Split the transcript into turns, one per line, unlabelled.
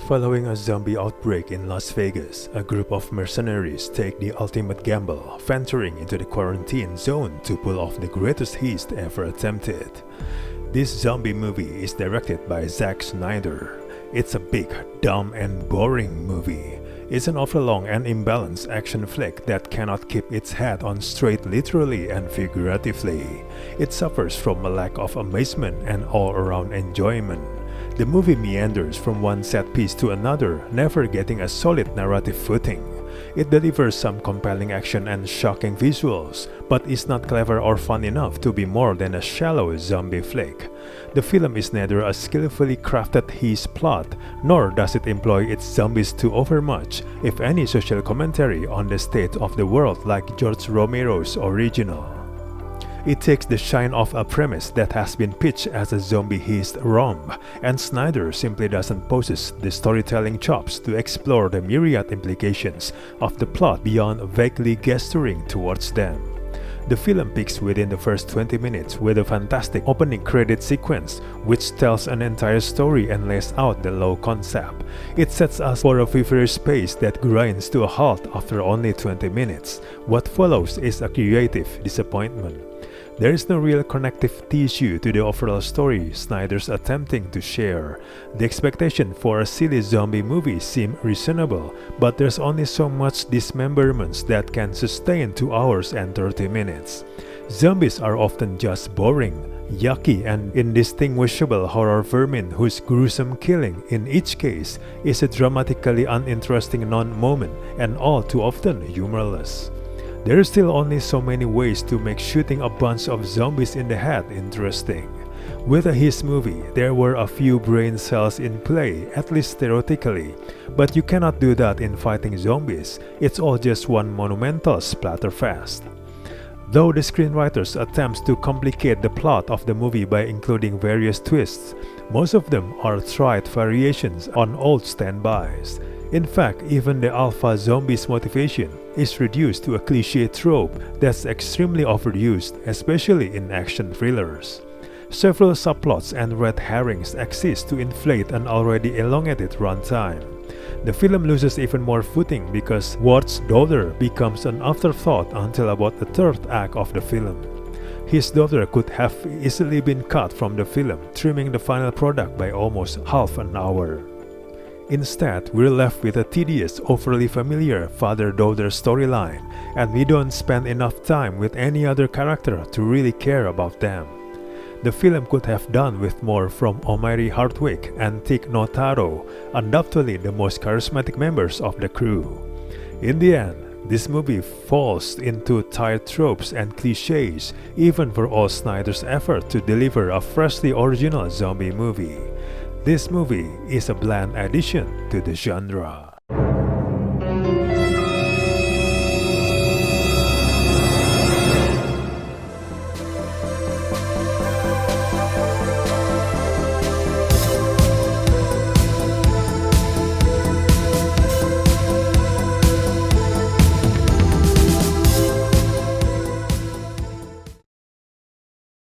Following a zombie outbreak in Las Vegas, a group of mercenaries take the ultimate gamble, venturing into the quarantine zone to pull off the greatest heist ever attempted. This zombie movie is directed by Zack Snyder. It's a big, dumb and boring movie. It's an overlong and imbalanced action flick that cannot keep its head on straight literally and figuratively. It suffers from a lack of amazement and all-around enjoyment. The movie meanders from one set piece to another, never getting a solid narrative footing. It delivers some compelling action and shocking visuals, but is not clever or fun enough to be more than a shallow zombie flick. The film is neither a skillfully crafted heist plot, nor does it employ its zombies too overmuch, if any social commentary on the state of the world like George Romero's original. It takes the shine off a premise that has been pitched as a zombie heist romp, and Snyder simply doesn't possess the storytelling chops to explore the myriad implications of the plot beyond vaguely gesturing towards them. The film peaks within the first 20 minutes with a fantastic opening credit sequence, which tells an entire story and lays out the low concept. It sets us for a feverish pace that grinds to a halt after only 20 minutes. What follows is a creative disappointment. There is no real connective tissue to the overall story Snyder's attempting to share. The expectation for a silly zombie movie seems reasonable, but there's only so much dismemberments that can sustain 2 hours and 30 minutes. Zombies are often just boring, yucky and indistinguishable horror vermin whose gruesome killing, in each case, is a dramatically uninteresting non-moment and all too often humorless. There are still only so many ways to make shooting a bunch of zombies in the head interesting. With a heist movie, there were a few brain cells in play, at least theoretically, but you cannot do that in fighting zombies. It's all just one monumental splatterfest. Though the screenwriters attempts to complicate the plot of the movie by including various twists, most of them are trite variations on old standbys. In fact, even the alpha zombie's motivation is reduced to a cliché trope that's extremely overused, especially in action thrillers. Several subplots and red herrings exist to inflate an already elongated runtime. The film loses even more footing because Ward's daughter becomes an afterthought until about the third act of the film. His daughter could have easily been cut from the film, trimming the final product by almost half an hour. Instead, we're left with a tedious, overly familiar father-daughter storyline, and we don't spend enough time with any other character to really care about them. The film could have done with more from Omari Hardwick and Tig Notaro, undoubtedly the most charismatic members of the crew. In the end, this movie falls into tired tropes and cliches, even for all Snyder's effort to deliver a freshly original zombie movie. This movie is a bland addition to the genre.